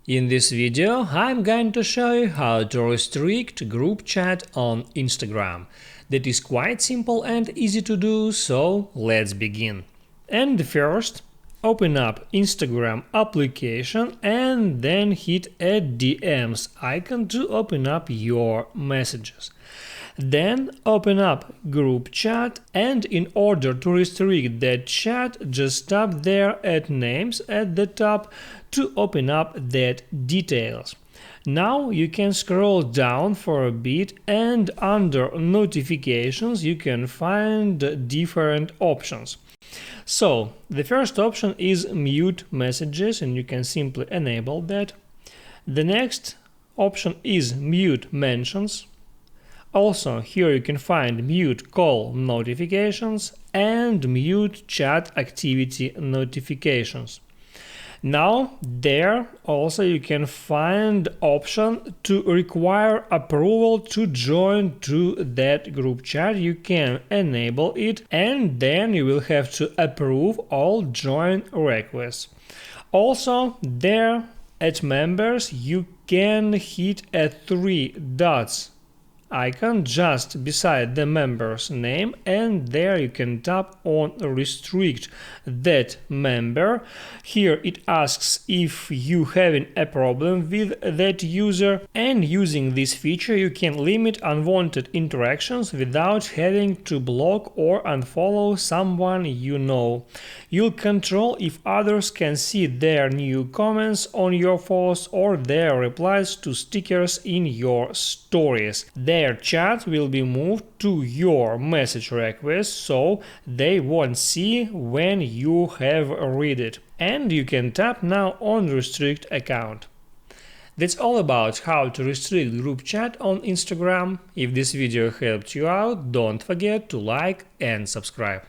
In this video, I'm going to show you how to restrict group chat on Instagram. That is quite simple and easy to do, so let's begin. And first, open up Instagram application and then hit Add DMs icon to open up your messages. Then open up group chat, and in order to restrict that chat, just tap there at names at the top to open up that details. Now you can scroll down for a bit, and under notifications you can find different options. So the first option is mute messages, and you can simply enable that. The next option is mute mentions. Also, here you can find mute call notifications and mute chat activity notifications. Now, there also you can find option to require approval to join to that group chat. You can enable it, and then you will have to approve all join requests. Also, there at members you can hit a 3 dots icon just beside the member's name, and there you can tap on restrict that member. Here it asks if you having a problem with that user, and using this feature you can limit unwanted interactions without having to block or unfollow someone you know. You'll control if others can see their new comments on your posts or their replies to stickers in your stories. Their chat will be moved to your message request, so they won't see when you have read it. And you can tap now on restrict account. That's all about how to restrict group chat on Instagram. If this video helped you out, don't forget to like and subscribe.